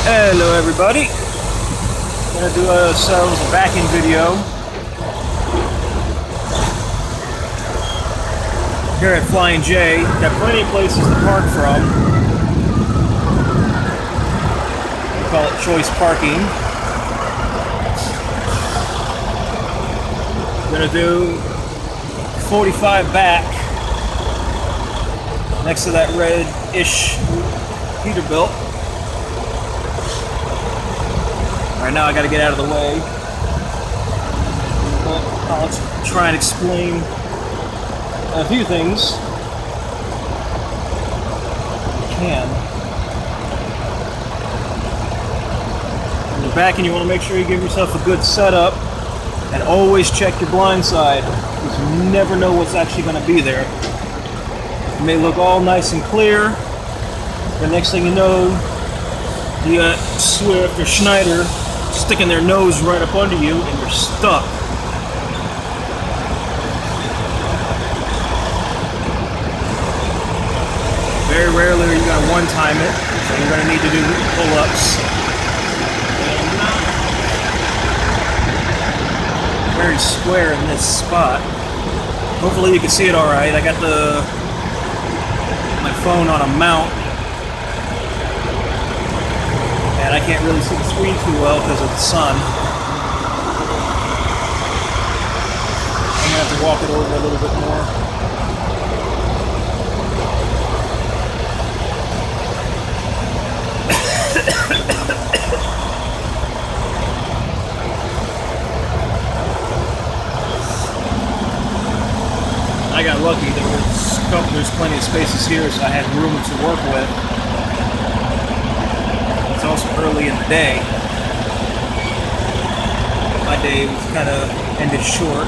Hello everybody, gonna do ourselves a backing video here at Flying J. Got plenty of places to park from. We call it choice parking. Gonna do 45 back next to that red-ish Peterbilt. Right now I gotta get out of the way. I'll try and explain a few things. I can. When you're back and you want to make sure you give yourself a good setup and always check your blind side, because you never know what's actually going to be there. It may look all nice and clear, the next thing you know, you got Swift or Schneider sticking their nose right up under you and you're stuck. Very rarely are you going to one-time it, so you're going to need to do pull-ups. Very square in this spot. Hopefully you can see it alright. I got my phone on a mount, and I can't really see the screen too well because of the sun. I'm going to have to walk it over a little bit more. I got lucky. There's plenty of spaces here, so I had room to work with. It's also early in the day. My day was kind of ended short.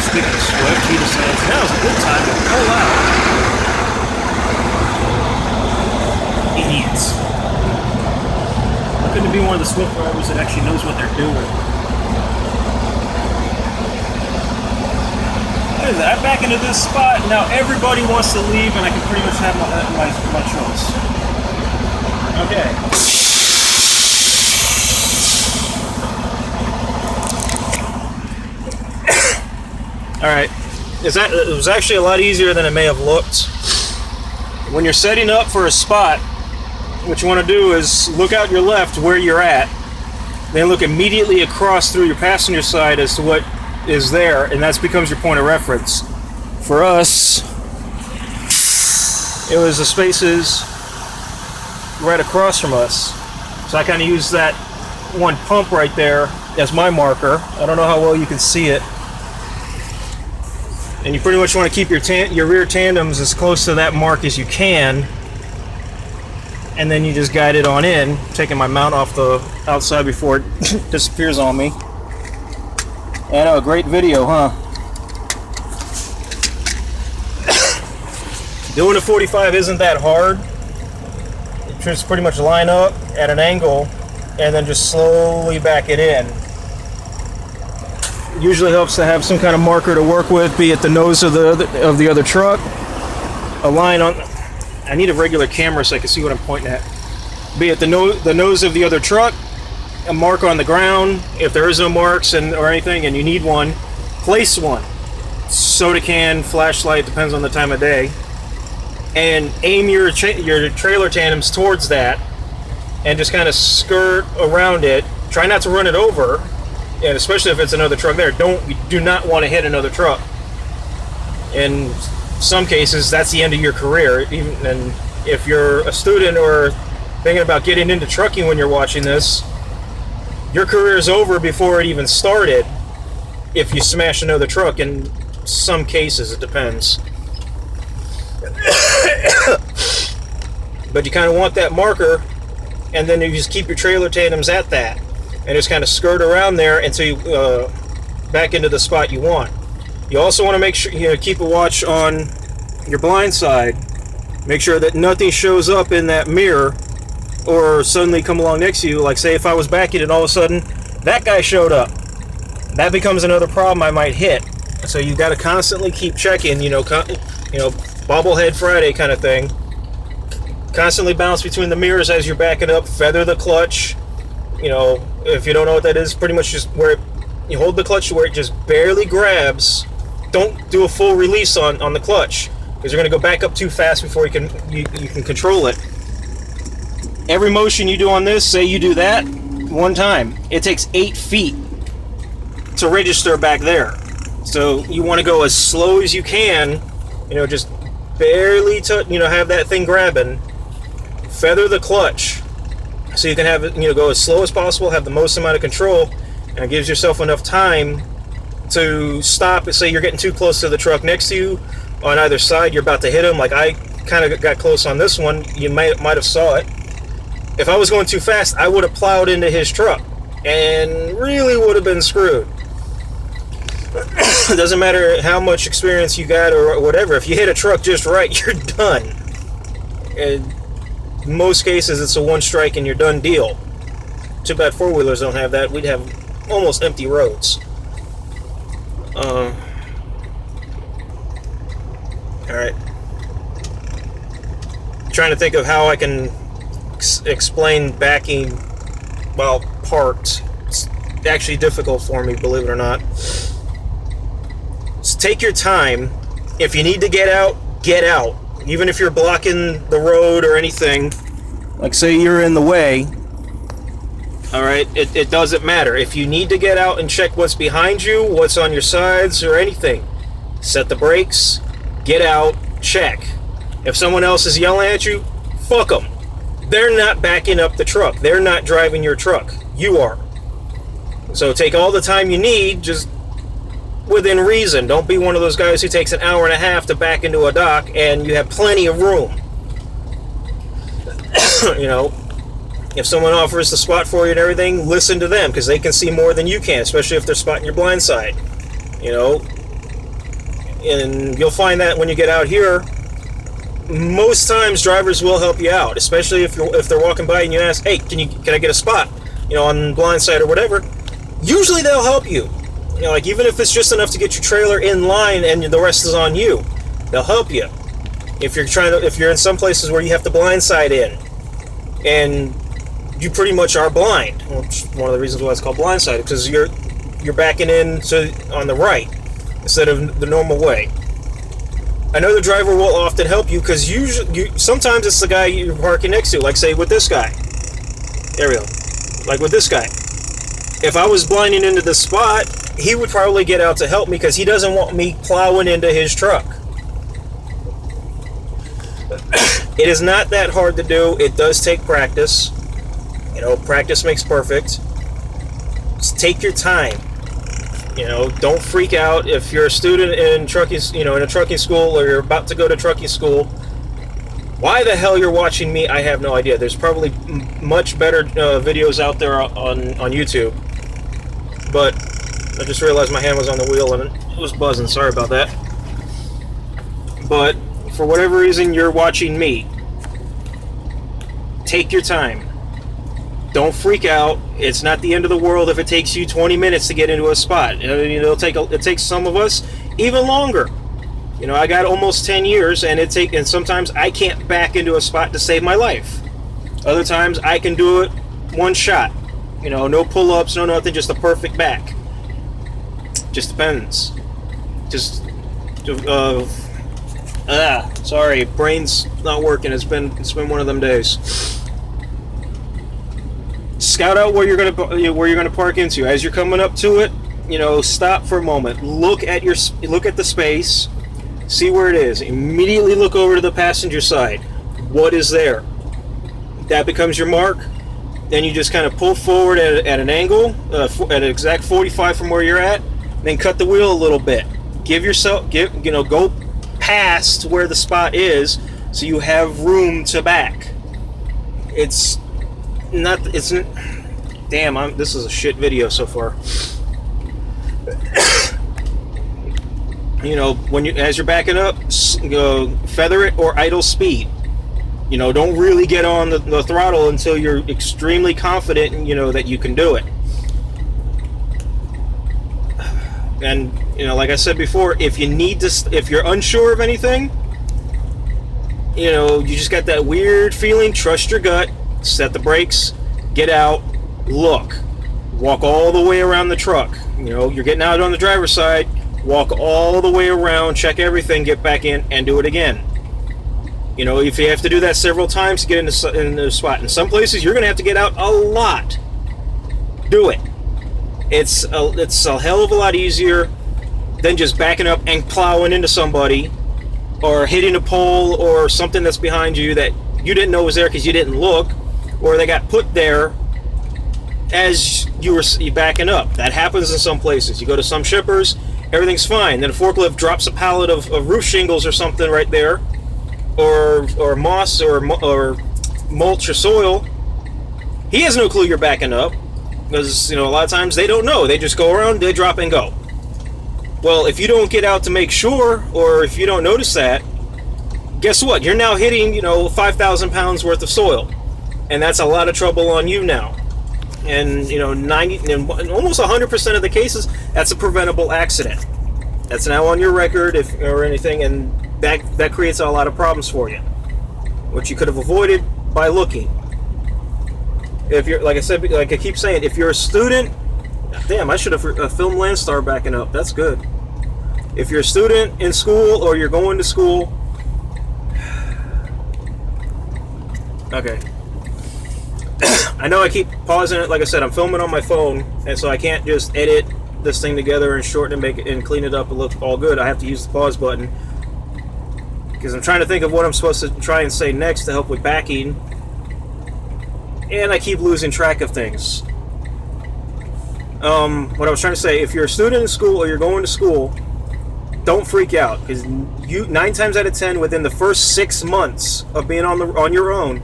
Speaking of Swift, he decides now's a good time to pull out. Idiots. How couldn't it be one of the Swift drivers that actually knows what they're doing? What is that? I back into this spot, now everybody wants to leave and I can pretty much have my choice. Okay. Alright. It was actually a lot easier than it may have looked. When you're setting up for a spot, what you want to do is look out your left where you're at, then look immediately across through your passenger side as to what is there, and that becomes your point of reference. For us, it was the spaces right across from us. So I kind of use that one pump right there as my marker. I don't know how well you can see it. And you pretty much want to keep your rear tandems as close to that mark as you can. And then you just guide it on in, taking my mount off the outside before it disappears on me. I know, a great video, huh? Doing a 45 isn't that hard. You just pretty much line up at an angle and then just slowly back it in. It usually helps to have some kind of marker to work with, be it the nose of the other truck, a line on. I need a regular camera so I can see what I'm pointing at. Be it the nose of the other truck, a mark on the ground. If there is no marks or anything and you need one, place one. Soda can, flashlight, depends on the time of day, and aim your trailer tandems towards that and just kind of skirt around it. Try not to run it over, and especially if it's another truck there, you do not want to hit another truck. In some cases that's the end of your career. And if you're a student or thinking about getting into trucking when you're watching this, your career is over before it even started if you smash another truck. In some cases, it depends. But you kind of want that marker, and then you just keep your trailer tandems at that, and just kind of skirt around there until you back into the spot you want. You also want to make sure keep a watch on your blind side. Make sure that nothing shows up in that mirror or suddenly come along next to you. Like, say if I was backing and all of a sudden that guy showed up, that becomes another problem I might hit. So you got to constantly keep checking, bobblehead Friday kind of thing. Constantly bounce between the mirrors as you're backing up. Feather the clutch. You know, if you don't know what that is, pretty much just where you hold the clutch to where it just barely grabs. Don't do a full release on the clutch, because you're going to go back up too fast before you can control it. Every motion you do on this, say you do that one time, it takes 8 feet to register back there. So you want to go as slow as you can, you know, just barely have that thing grabbing. Feather the clutch so you can have it, go as slow as possible, have the most amount of control, and it gives yourself enough time to stop. Say you're getting too close to the truck next to you on either side, you're about to hit him. Like I kind of got close on this one. You might have saw it. If I was going too fast, I would have plowed into his truck and really would have been screwed. It doesn't matter how much experience you got or whatever. If you hit a truck just right, you're done. In most cases, it's a one strike and you're done deal. Too bad four-wheelers don't have that. We'd have almost empty roads. Alright. Trying to think of how I can explain backing while parked. It's actually difficult for me, believe it or not. So take your time. If you need to get out, get out. Even if you're blocking the road or anything, like say you're in the way, alright, it doesn't matter. If you need to get out and check what's behind you, what's on your sides or anything, set the brakes, get out, check. If someone else is yelling at you, fuck them. They're not backing up the truck. They're not driving your truck. You are. So take all the time you need, just within reason. Don't be one of those guys who takes an hour and a half to back into a dock and you have plenty of room. If someone offers the spot for you and everything, listen to them, because they can see more than you can, especially if they're spotting your blind side. And you'll find that when you get out here, most times drivers will help you out, especially if they're walking by and you ask, hey, can I get a spot, on blind side or whatever. Usually they'll help you. Like even if it's just enough to get your trailer in line and the rest is on you, they'll help you. If you're in some places where you have to blind side in, and you pretty much are blind, which is one of the reasons why it's called blind side, because you're backing in on the right instead of the normal way. Another driver will often help you, because sometimes it's the guy you're parking next to, like say with this guy. There we go. Like with this guy. If I was blinding into the spot, he would probably get out to help me, because he doesn't want me plowing into his truck. It is not that hard to do. It does take practice. Practice makes perfect. Just take your time. Don't freak out. If you're a student in trucking, in a trucking school, or you're about to go to trucking school, why the hell you're watching me, I have no idea. There's probably much better videos out there on YouTube. But I just realized my hand was on the wheel and it was buzzing. Sorry about that. But for whatever reason you're watching me, take your time. Don't freak out. It's not the end of the world if it takes you 20 minutes to get into a spot. It takes some of us even longer. I got almost 10 years, and sometimes I can't back into a spot to save my life. Other times I can do it one shot. No pull-ups, no nothing, just a perfect back. Just depends. Sorry, brain's not working. It's been one of them days. Scout out where you're gonna park into. As you're coming up to it, stop for a moment. Look at the space. See where it is. Immediately look over to the passenger side. What is there? That becomes your mark. Then you just kind of pull forward at an angle, at an exact 45 from where you're at. Then cut the wheel a little bit. Go past where the spot is, so you have room to back. This is a shit video so far. As you're backing up, feather it or idle speed. Don't really get on the throttle until you're extremely confident, that you can do it. And, like I said before, if you're unsure of anything, you know, you just got that weird feeling. Trust your gut, set the brakes, get out, look, walk all the way around the truck. You know, you're getting out on the driver's side, walk all the way around, check everything, get back in, and do it again. You know, if you have to do that several times to get into the spot. In some places, you're going to have to get out a lot. Do it. It's a hell of a lot easier than just backing up and plowing into somebody or hitting a pole or something that's behind you that you didn't know was there because you didn't look, or they got put there as you were backing up. That happens in some places. You go to some shippers, everything's fine. Then a forklift drops a pallet of roof shingles or something right there, or moss or mulch or soil. He has no clue you're backing up because, you know, a lot of times they don't know. They just go around, they drop and go. Well, if you don't get out to make sure, or if you don't notice that, guess what? You're now hitting, you know, 5,000 pounds worth of soil, and that's a lot of trouble on you now. And, you know, almost 100% of the cases, that's a preventable accident. That's now on your record, or anything, and that creates a lot of problems for you, which you could have avoided by looking. If you're, like I said, like I keep saying, if you're a student, damn, I should have filmed Landstar backing up. That's good. If you're a student in school or you're going to school, okay. I know I keep pausing it. Like I said, I'm filming on my phone, and so I can't just edit this thing together and shorten and make it and clean it up and look all good. I have to use the pause button because I'm trying to think of what I'm supposed to try and say next to help with backing, and I keep losing track of things. What I was trying to say, if you're a student in school or you're going to school, don't freak out, because 9 times out of 10 within the first 6 months of being on your own,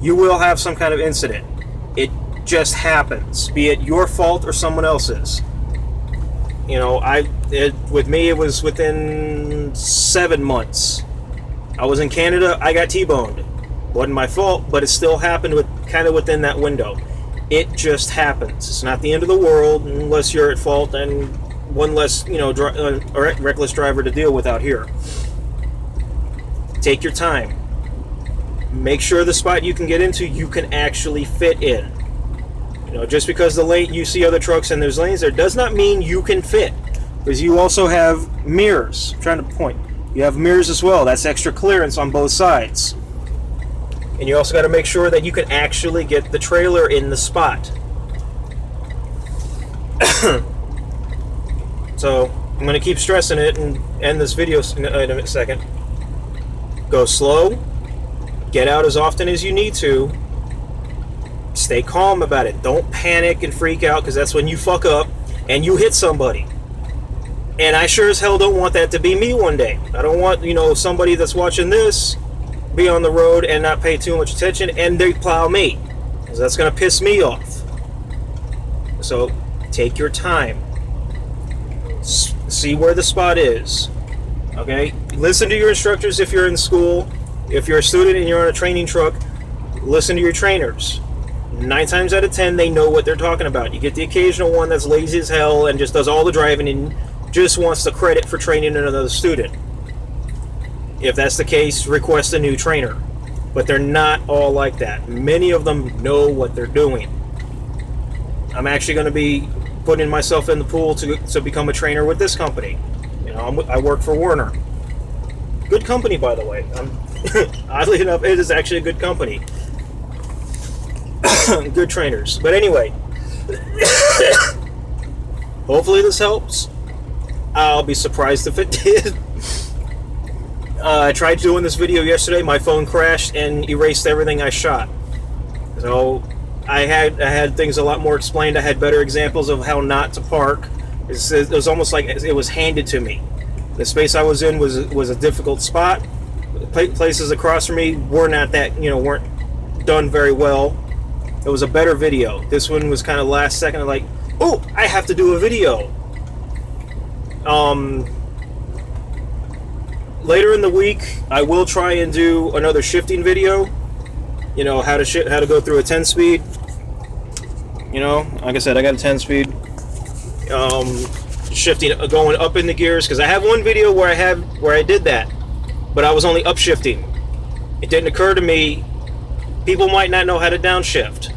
you will have some kind of incident. It just happens, be it your fault or someone else's. You know, with me it was within 7 months. I was in Canada, I got T-boned. Wasn't my fault, but it still happened kind of within that window. It just happens. It's not the end of the world unless you're at fault and one less, you know, reckless driver to deal with out here. Take your time. Make sure the spot you can get into, you can actually fit in. You know, just because the lane, you see other trucks and there's lanes there, does not mean you can fit. Because you also have mirrors. I'm trying to point. You have mirrors as well. That's extra clearance on both sides. And you also got to make sure that you can actually get the trailer in the spot. So I'm going to keep stressing it and end this video in a second. Go slow. Get out as often as you need to. Stay calm about it. Don't panic and freak out, because that's when you fuck up and you hit somebody. And I sure as hell don't want that to be me one day. I don't want, you know, somebody that's watching this be on the road and not pay too much attention and they plow me, because that's going to piss me off. So take your time. See where the spot is. Okay? Listen to your instructors if you're in school. If you're a student and you're on a training truck, listen to your trainers. 9 times out of 10, they know what they're talking about. You get the occasional one that's lazy as hell and just does all the driving and just wants the credit for training another student. If that's the case, request a new trainer. But they're not all like that. Many of them know what they're doing. I'm actually going to be putting myself in the pool to become a trainer with this company. You know, I work for Werner. Good company, by the way. Oddly enough, it is actually a good company. Good trainers. But anyway, hopefully this helps. I'll be surprised if it did. I tried doing this video yesterday. My phone crashed and erased everything I shot. So I had things a lot more explained. I had better examples of how not to park. It was almost like it was handed to me. The space I was in was a difficult spot. Places across from me were not that, you know, weren't done very well. It was a better video. This one was kind of last second, like, oh, I have to do a video. Later in the week, I will try and do another shifting video. You know, how to go through a 10-speed. You know, like I said, I got a 10-speed. Shifting, going up in the gears, because I have one video where I did that, but I was only upshifting. it didn't occur to me, people might not know how to downshift.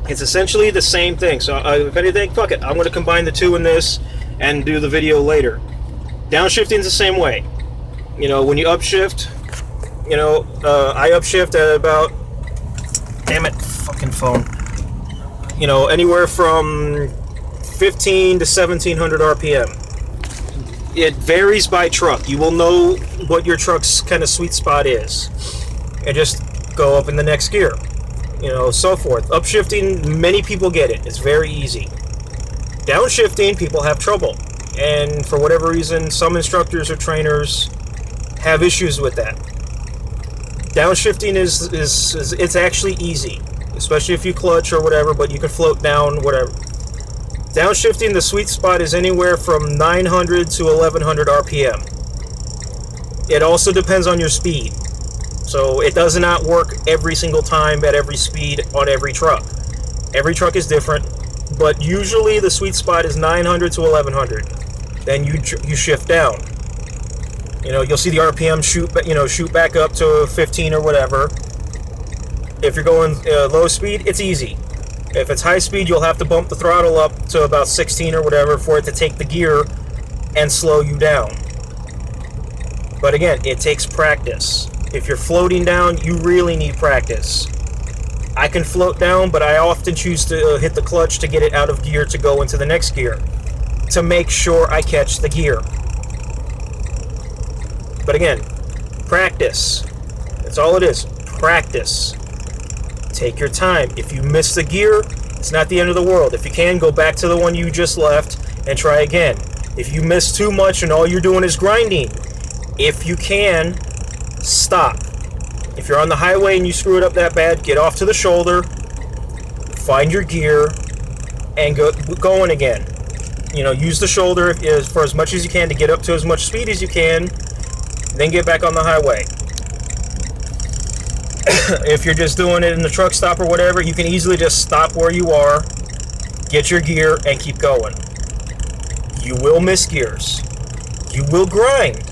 It's essentially the same thing. So if anything, fuck it, I'm going to combine the two in this and do the video later. Downshifting is the same way. You know, when you upshift, you know, I upshift at about, damn it, fucking phone, you know, anywhere from 15 to 1700 RPM. It varies by truck. You will know what your truck's kind of sweet spot is, and just go up in the next gear, you know, so forth. Upshifting, many people get it. It's very easy. Downshifting, people have trouble, and for whatever reason, some instructors or trainers have issues with that. Downshifting is it's actually easy, especially if you clutch or whatever, but you can float down, whatever. Downshifting, the sweet spot is anywhere from 900 to 1100 RPM. It also depends on your speed. So it does not work every single time at every speed on every truck. Every truck is different, but usually the sweet spot is 900 to 1100. Then you shift down. You know, you'll see the RPM shoot back up to 15 or whatever. If you're going low speed, it's easy. If it's high speed, you'll have to bump the throttle up to about 16 or whatever for it to take the gear and slow you down. But again, it takes practice. If you're floating down, you really need practice. I can float down, but I often choose to hit the clutch to get it out of gear to go into the next gear, to make sure I catch the gear. But again, practice. That's all it is. Practice. Take your time. If you miss the gear, it's not the end of the world. If you can, go back to the one you just left and try again. If you miss too much and all you're doing is grinding, if you can, stop. If you're on the highway and you screw it up that bad, get off to the shoulder, find your gear, and go going again. You know, use the shoulder for as much as you can to get up to as much speed as you can, then get back on the highway. If you're just doing it in the truck stop or whatever, you can easily just stop where you are, get your gear, and keep going. You will miss gears. You will grind.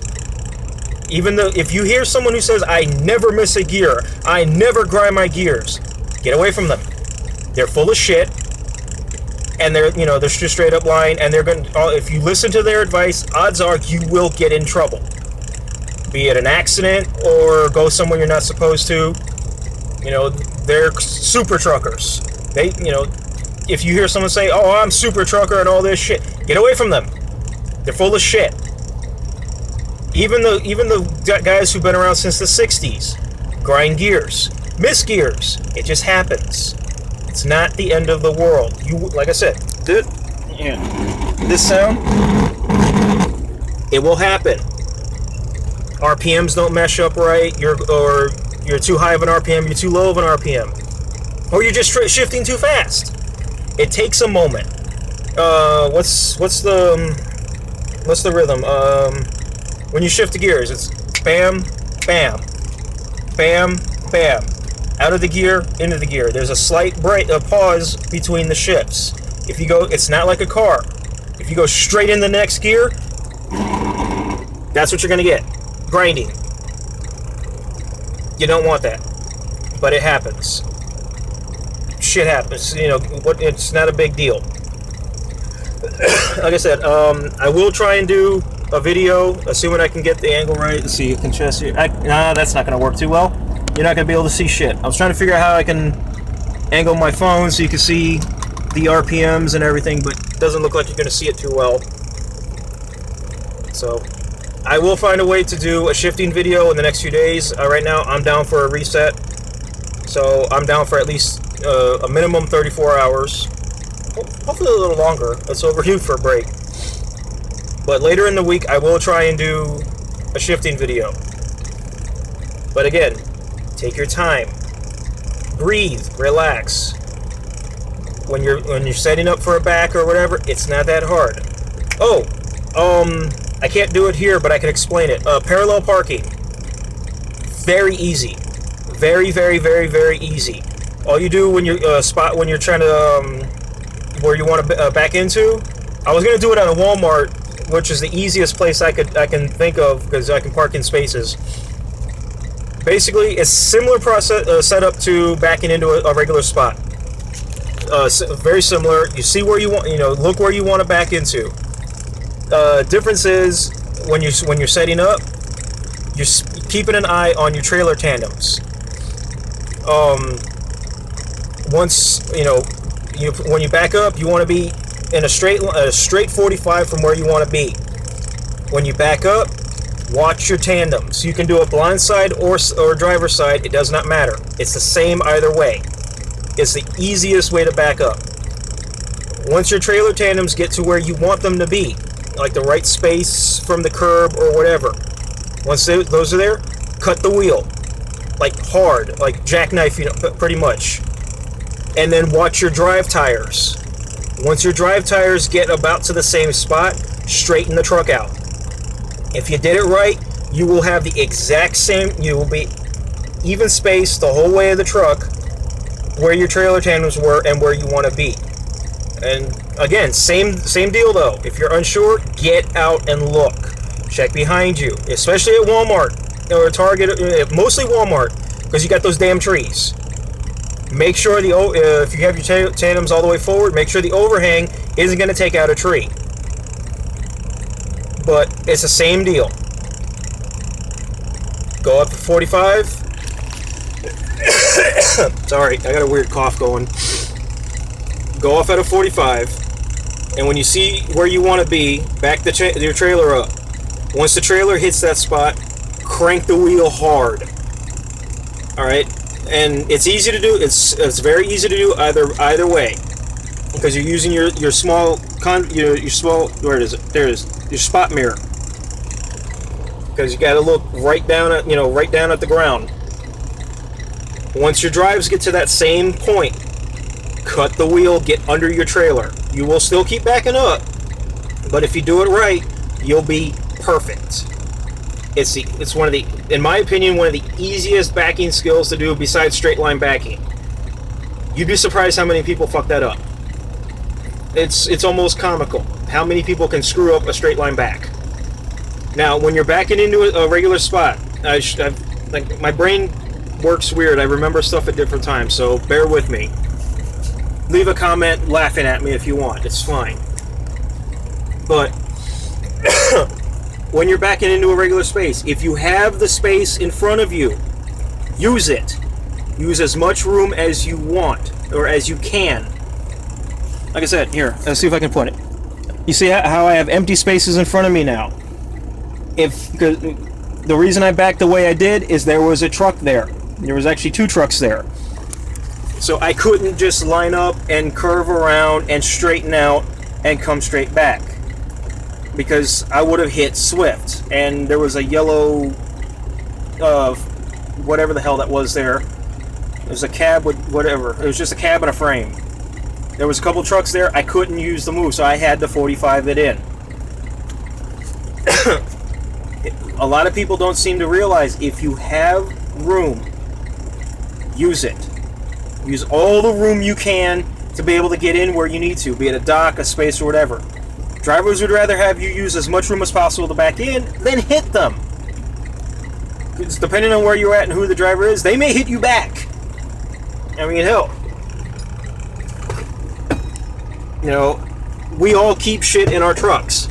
Even though, if you hear someone who says, I never miss a gear, I never grind my gears, get away from them. They're full of shit, and they're just straight up lying, and if you listen to their advice, odds are you will get in trouble. Be it an accident or go somewhere you're not supposed to. You know, they're super truckers. If you hear someone say, oh, I'm super trucker and all this shit, get away from them. They're full of shit. Even the guys who've been around since the 60s grind gears, miss gears. It just happens. It's not the end of the world. Like I said, this sound, it will happen. RPMs don't mesh up right. You're too high of an RPM. You're too low of an RPM, or you're just shifting too fast. It takes a moment. What's the rhythm? When you shift the gears, it's bam, bam, bam, bam. Out of the gear, into the gear. There's a slight pause between the shifts. If you go, it's not like a car. If you go straight in the next gear, that's what you're gonna get. Grinding. You don't want that, but it happens. Shit happens. It's not a big deal. Like I said, I will try and do a video, assuming I can get the angle right. Let's see, you can chest here. Nah, that's not going to work too well. You're not going to be able to see shit. I was trying to figure out how I can angle my phone so you can see the RPMs and everything, but it doesn't look like you're going to see it too well. So I will find a way to do a shifting video in the next few days. Right now, I'm down for a reset. So I'm down for at least a minimum 34 hours. Hopefully a little longer. It's overdue for a break. But later in the week, I will try and do a shifting video. But again, take your time. Breathe. Relax. When you're setting up for a back or whatever, it's not that hard. I can't do it here, but I can explain it. Parallel parking. Very easy. Very, very, very, very easy. All you do when you're when you're trying to where you want to back into. I was gonna do it at a Walmart, which is the easiest place I can think of because I can park in spaces. Basically, it's similar process setup to backing into a regular spot. Very similar. You see where you want, look where you want to back into. Difference is when you're setting up, you're keeping an eye on your trailer tandems. Once when you back up, you want to be in a straight 45 from where you want to be. When you back up, watch your tandems. You can do a blind side or driver side. It does not matter. It's the same either way. It's the easiest way to back up. Once your trailer tandems get to where you want them to be, like the right space from the curb or whatever, once those are there, cut the wheel. Like hard, like jackknife, pretty much. And then watch your drive tires. Once your drive tires get about to the same spot, straighten the truck out. If you did it right, you will have the exact same, you will be even spaced the whole way of the truck where your trailer tandems were and where you want to be. And again, same deal though. If you're unsure, get out and look. Check behind you, especially at Walmart or Target, mostly Walmart, because you got those damn trees. Make sure if you have your tandems all the way forward, make sure the overhang isn't going to take out a tree. But it's the same deal. Go up to 45. Sorry, I got a weird cough going. Go off at a 45, and when you see where you want to be, back your trailer up. Once the trailer hits that spot, crank the wheel hard. All right, and it's easy to do. It's very easy to do either way, because you're using your small your small, where is it? There it is. Your spot mirror, because you got to look right down at the ground. Once your drives get to that same point, cut the wheel, get under your trailer. You will still keep backing up, but if you do it right, you'll be perfect. It's one of the, in my opinion, one of the easiest backing skills to do besides straight line backing. You'd be surprised how many people fuck that up. It's almost comical how many people can screw up a straight line back. Now, when you're backing into a regular spot, like my brain works weird. I remember stuff at different times, so bear with me. Leave a comment laughing at me if you want. It's fine. But when you're backing into a regular space, if you have the space in front of you, use it. Use as much room as you want, or as you can. Like I said, here, let's see if I can put it. You see how I have empty spaces in front of me now? The reason I backed the way I did is there was a truck there. There was actually two trucks there. So I couldn't just line up and curve around and straighten out and come straight back, because I would have hit Swift, and there was a yellow whatever the hell that was there. It was a cab with whatever. It was just a cab and a frame. There was a couple trucks there. I couldn't use the move, so I had to 45 it in. A lot of people don't seem to realize, if you have room, use it. Use all the room you can to be able to get in where you need to, be it a dock, a space, or whatever. Drivers would rather have you use as much room as possible to back in than hit them. Because depending on where you're at and who the driver is, they may hit you back. I mean, hell. We all keep shit in our trucks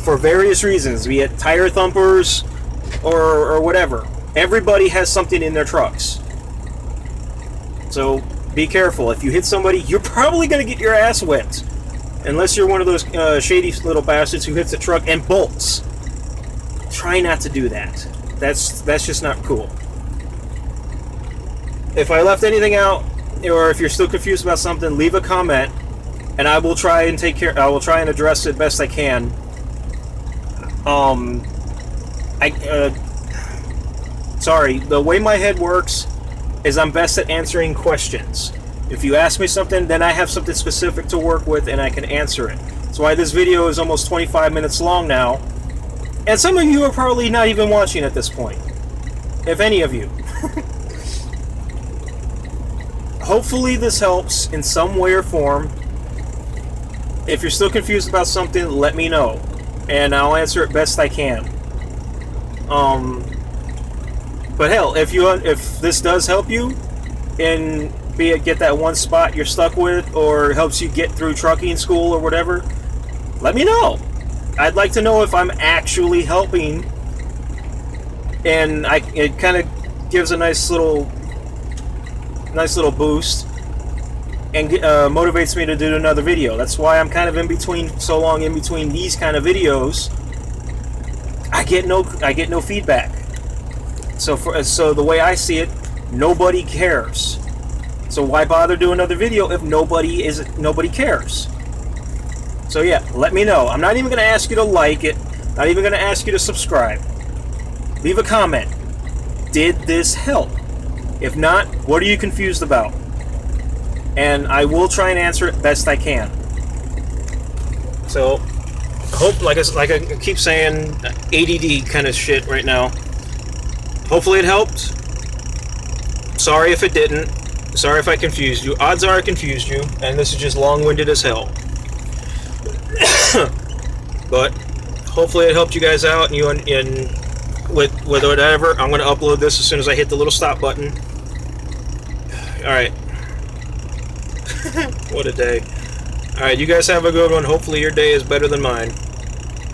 for various reasons, be it tire thumpers or whatever. Everybody has something in their trucks. So be careful. If you hit somebody, you're probably going to get your ass whipped. Unless you're one of those shady little bastards who hits a truck and bolts. Try not to do that. That's just not cool. If I left anything out, or if you're still confused about something, leave a comment, and I will try and address it best I can. Sorry, the way my head works is I'm best at answering questions. If you ask me something, then I have something specific to work with and I can answer it. That's why this video is almost 25 minutes long now. And some of you are probably not even watching at this point. If any of you. Hopefully this helps in some way or form. If you're still confused about something, let me know, and I'll answer it best I can. But hell, if this does help you, and be it get that one spot you're stuck with, or helps you get through trucking school or whatever, let me know. I'd like to know if I'm actually helping, and it kind of gives a nice little boost, and motivates me to do another video. That's why I'm kind of in between these kind of videos. I get no feedback. So the way I see it, nobody cares. So why bother doing another video if nobody cares? So yeah, let me know. I'm not even going to ask you to like it. Not even going to ask you to subscribe. Leave a comment. Did this help? If not, what are you confused about? And I will try and answer it best I can. So, I hope, like I keep saying, ADD kind of shit right now. Hopefully it helped. Sorry if it didn't. Sorry if I confused you. Odds are I confused you, and this is just long-winded as hell. But hopefully it helped you guys out, and with whatever. I'm going to upload this as soon as I hit the little stop button. Alright. What a day. Alright, you guys have a good one. Hopefully your day is better than mine.